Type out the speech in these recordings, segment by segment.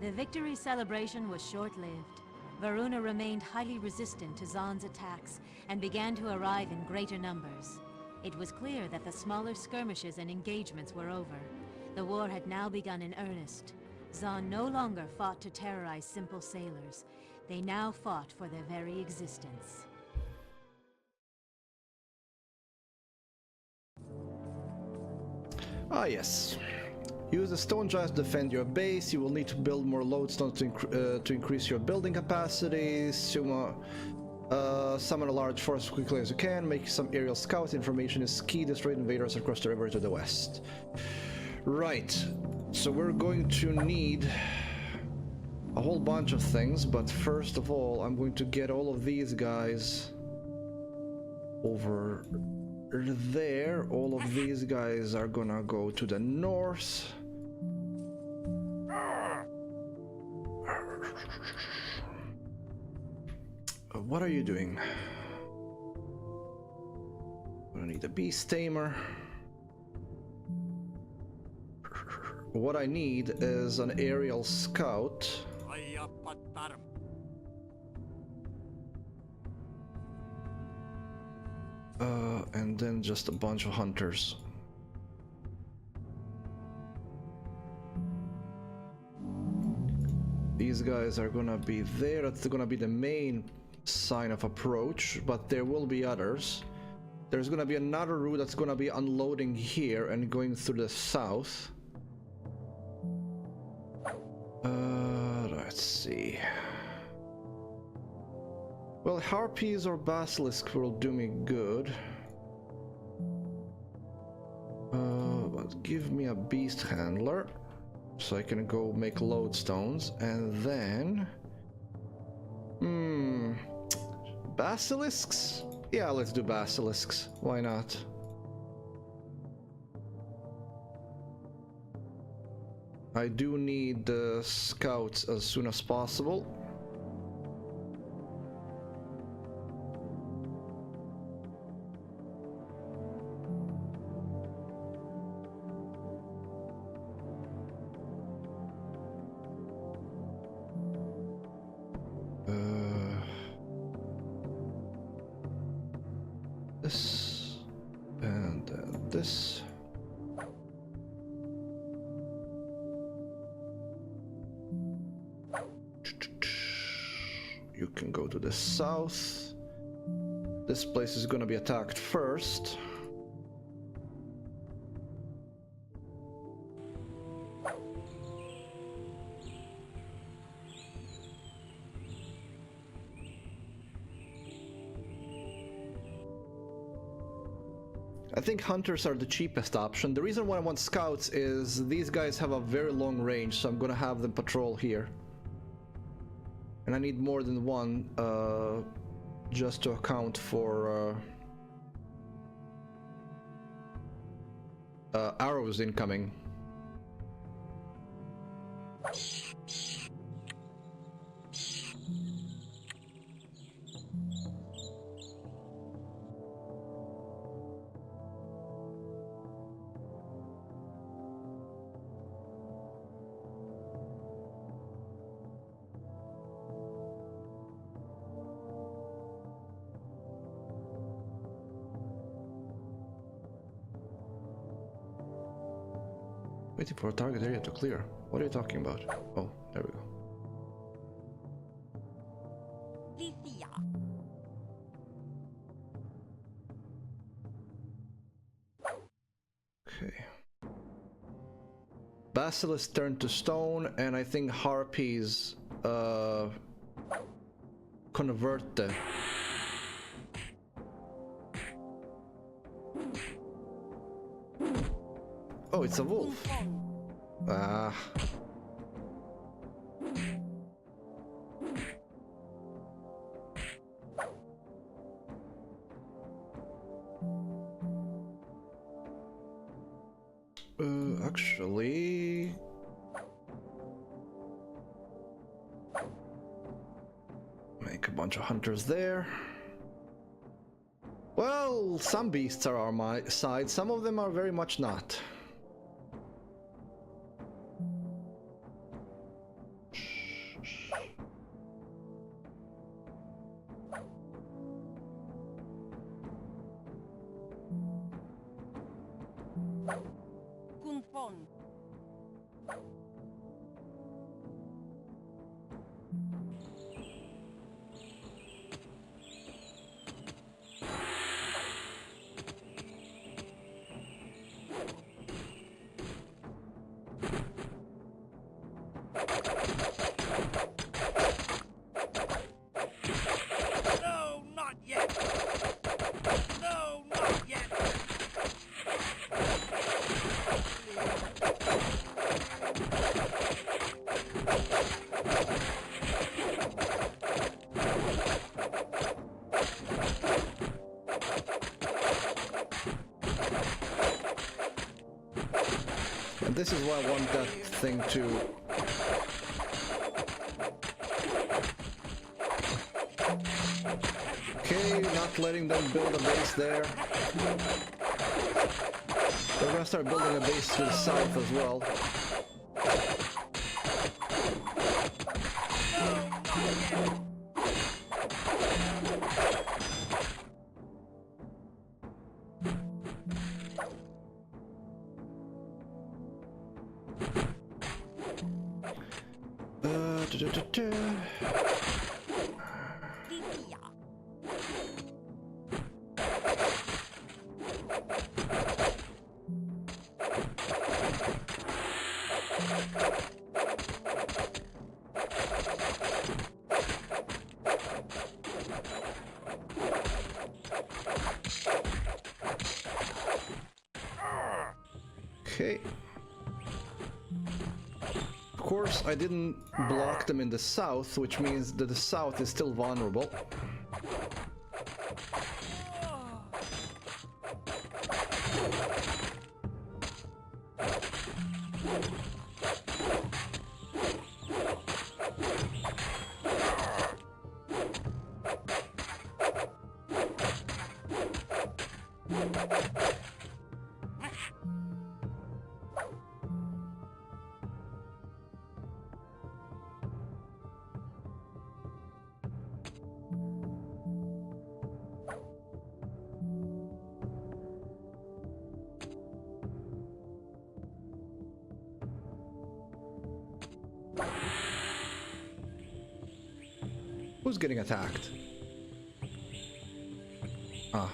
The victory celebration was short-lived. Varuna remained highly resistant to Zaan's attacks and began to arrive in greater numbers. It was clear that the smaller skirmishes and engagements were over. The war had now begun in earnest. Zaan no longer fought to terrorize simple sailors. They now fought for their very existence. Ah, yes. Use the stone giants to defend your base. You will need to build more lodestones to increase your building capacity. Summon a large force as quickly as you can. Make some aerial scout. Information is key. Destroy invaders across the river to the west. Right. So we're going to need a whole bunch of things, but first of all, I'm going to get all of these guys over there. All of these guys are gonna go to the north. What are you doing? I need a beast tamer. What I need is an aerial scout. And then just a bunch of hunters. These guys are gonna be there. That's gonna be the main sign of approach, but there will be others. There's gonna be another route that's gonna be unloading here and going through the south. Let's see. Well, harpies or basilisk will do me good. But give me a beast handler so I can go make lodestones, and then basilisks? Yeah, let's do basilisks. Why not? I do need the scouts as soon as possible. This and this. You can go to the south. This place is gonna be attacked first. I think hunters are the cheapest option. The reason why I want scouts is these guys have a very long range, so I'm gonna have them patrol here. And I need more than one just to account for arrows incoming. Waiting for a target area to clear. What are you talking about? Oh, there we go. Okay. Basilisk turned to stone, and I think harpies convert the... Oh, it's a wolf. Ah. Actually... Make a bunch of hunters there. Well, some beasts are on my side, some of them are very much not. Kunpon. No, not yet. No, not yet. And this is why I want that thing to... Okay, not letting them build a base there. They're gonna start building a base to the south as well. Da-da-da-da. Okay. Of course, I didn't block them in the south, which means that the south is still vulnerable. Who's getting attacked? Ah.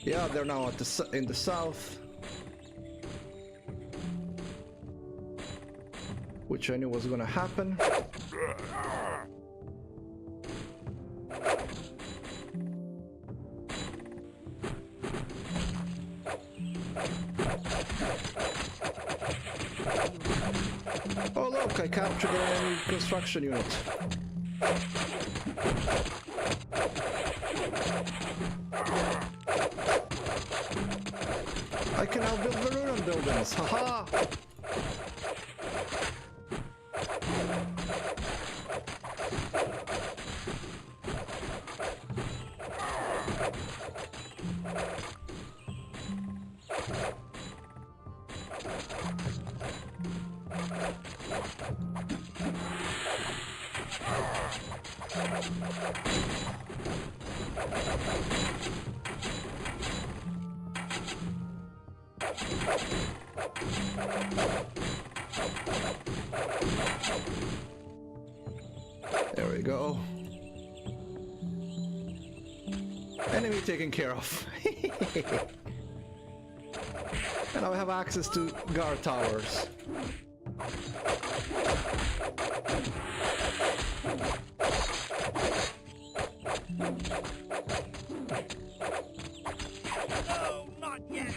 Yeah, they're now at the in the south. Which I knew was gonna happen. Oh look, I captured an enemy construction unit. I can now build Varunan buildings, haha! There we go. Enemy taken care of. And now I have access to guard towers. No, not yet.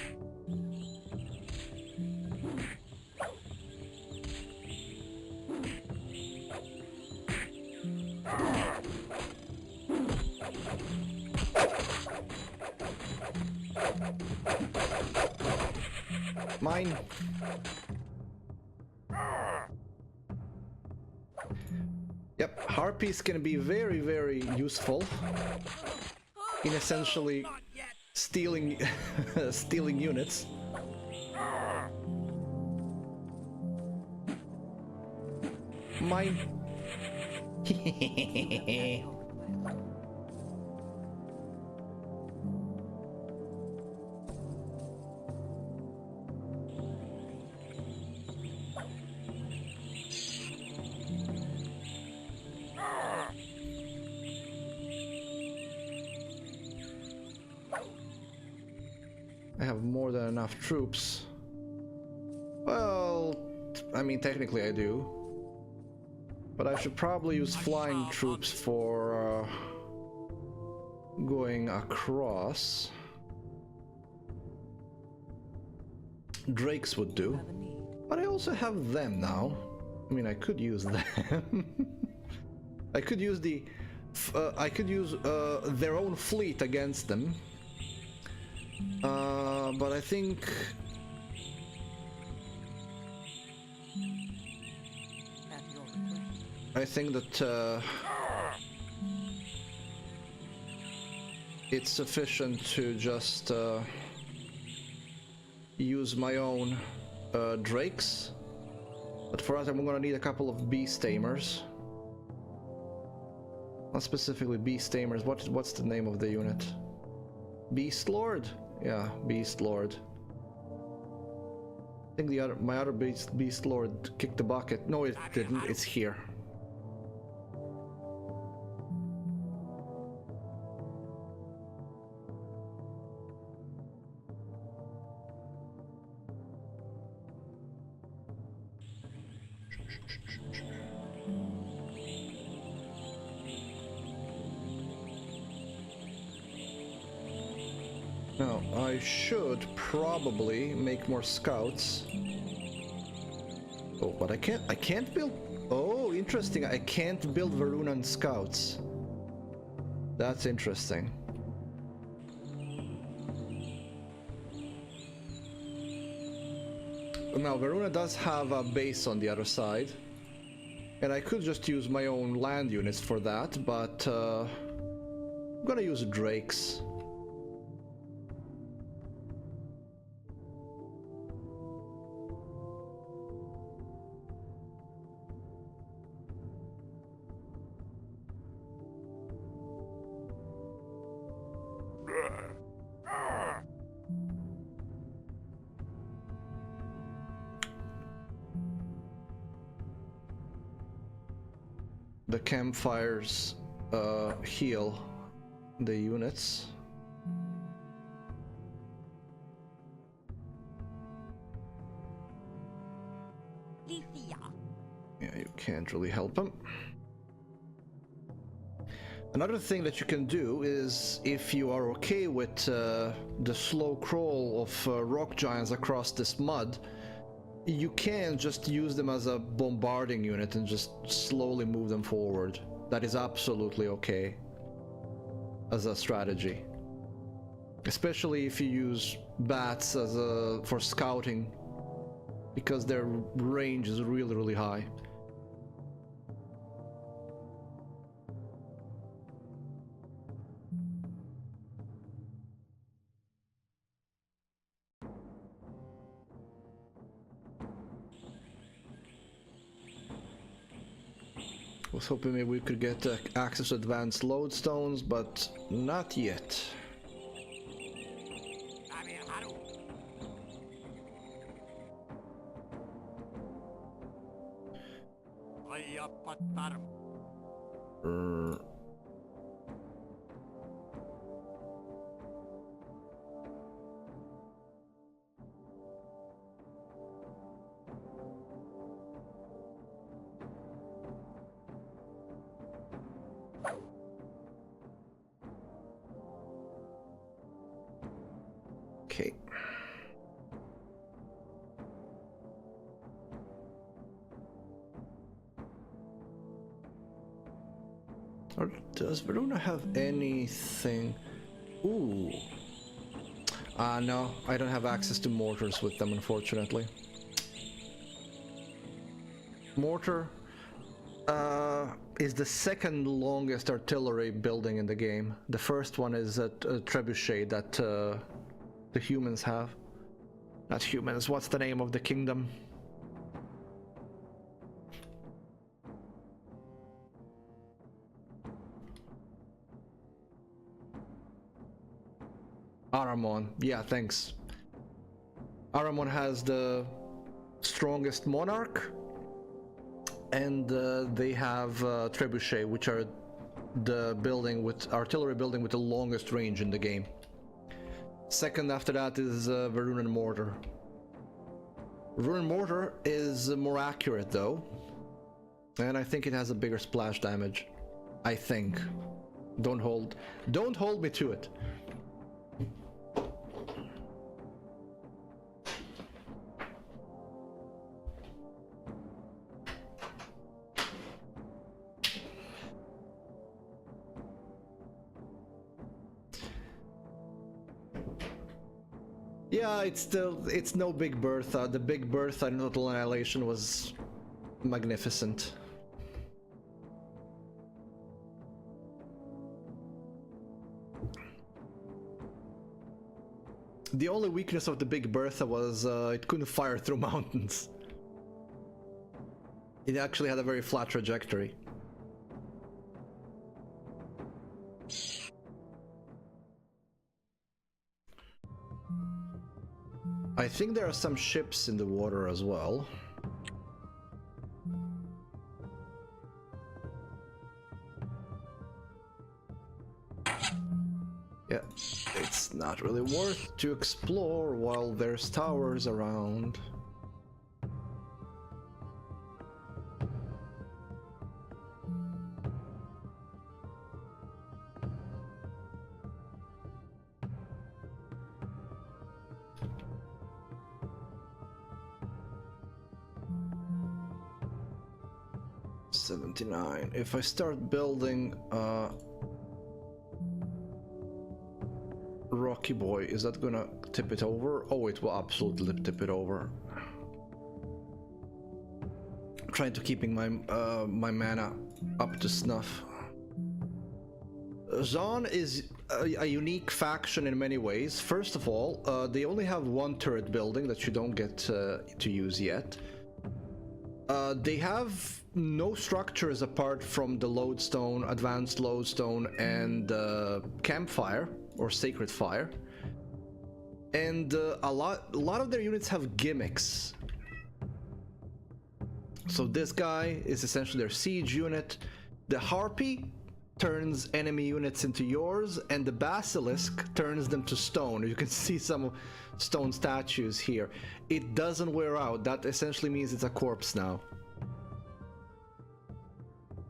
Mine. Yep, Harpy is gonna be very, very useful in essentially Not yet. stealing stealing units. Mine. I have more than enough troops. Well, I mean, technically I do. But I should probably use flying troops for going across. Drakes would do. But I also have them now. I mean, I could use them. I could use the... I could use their own fleet against them. But I think... that it's sufficient to just use my own drakes. But for that I'm gonna need a couple of beast tamers. Not specifically beast tamers. What's the name of the unit? Beast Lord? Yeah, Beast Lord. I think my other beast Lord kicked the bucket. No, it didn't. It's here. Now, I should probably make more scouts. Oh, but I can't build... Oh, interesting. I can't build Varunan scouts. That's interesting. Now, Varuna does have a base on the other side. And I could just use my own land units for that, but I'm gonna use drakes. The campfires heal the units. Yeah, you can't really help them. Another thing that you can do is, if you are okay with the slow crawl of rock giants across this mud, you can just use them as a bombarding unit and just slowly move them forward. That is absolutely okay as a strategy. Especially if you use bats for scouting, because their range is really, really high. Was hoping maybe we could get access to advanced lodestones, but not yet. Okay. Or does Verona have anything? Ooh. No, I don't have access to mortars with them, unfortunately. Mortar is the second longest artillery building in the game. The first one is a trebuchet that the humans have. Not humans, what's the name of the kingdom? Aramon, yeah, thanks. Aramon has the strongest monarch, and they have trebuchet, which are the artillery building with the longest range in the game. Second after that is the Rune Mortar. Rune Mortar is more accurate though, and I think it has a bigger splash damage. I think. Don't hold me to it. Yeah, it's no Big Bertha. The Big Bertha in Total Annihilation was magnificent. The only weakness of the Big Bertha was it couldn't fire through mountains. It actually had a very flat trajectory. I think there are some ships in the water as well. Yeah, it's not really worth to explore while there's towers around. If I start building Rocky Boy, is that gonna tip it over? Oh, it will absolutely tip it over. I'm trying to keeping my my mana up to snuff. Zon is a unique faction in many ways. First of all, they only have one turret building that you don't get to use yet. They have no structures apart from the lodestone, advanced lodestone, and campfire or sacred fire. And a lot of their units have gimmicks. So this guy is essentially their siege unit. The Harpy turns enemy units into yours, and the Basilisk turns them to stone. You can see some stone statues here. It doesn't wear out. That essentially means it's a corpse now.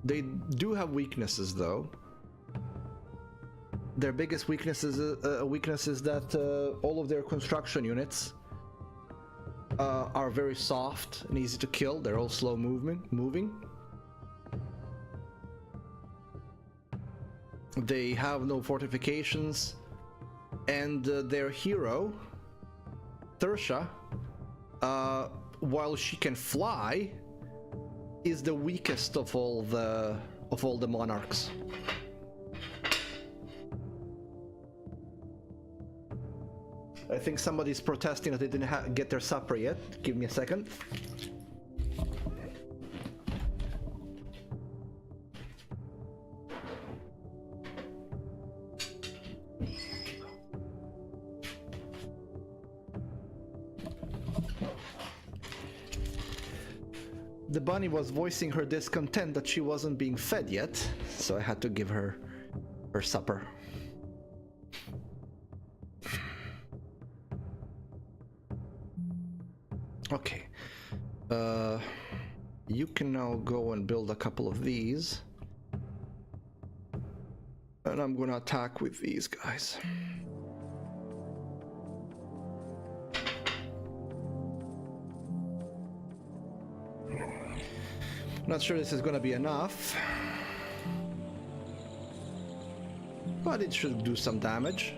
They do have weaknesses though. Their biggest weakness is that all of their construction units are very soft and easy to kill. They're all slow moving. They have no fortifications, and their hero, Thersha, while she can fly, is the weakest of all the monarchs. I think somebody's protesting that they didn't get their supper yet. Give me a second. The bunny was voicing her discontent that she wasn't being fed yet, so I had to give her her supper. Okay. You can now go and build a couple of these. And I'm gonna attack with these guys. Not sure this is gonna be enough, but it should do some damage.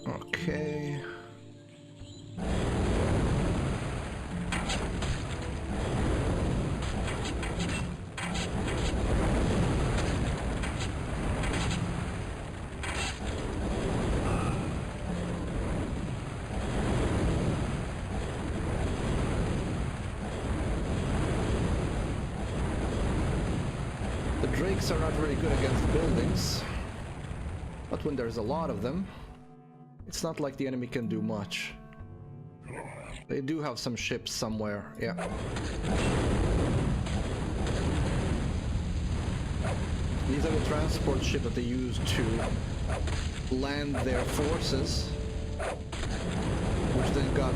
Okay. The drakes are not very good against buildings, but when there's a lot of them, it's not like the enemy can do much. They do have some ships somewhere, yeah. These are the transport ships that they use to land their forces, which then got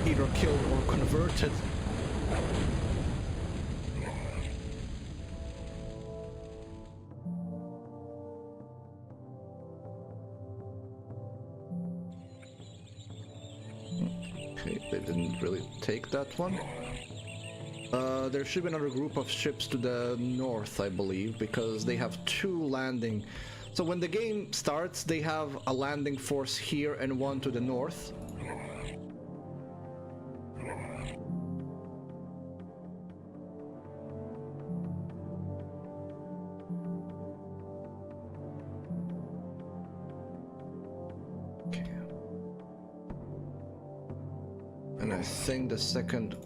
either killed or converted. Okay, they didn't really take that one. There should be another group of ships to the north, I believe, because they have 2 landing. So when the game starts, they have a landing force here and one to the north. Okay. And I think the second...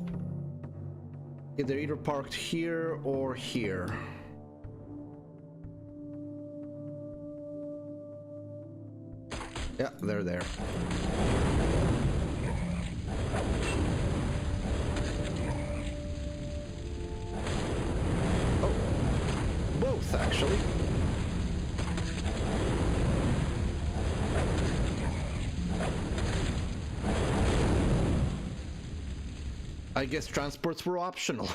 they're either parked here or here. Yeah, they're there. Oh, both actually. I guess transports were optional.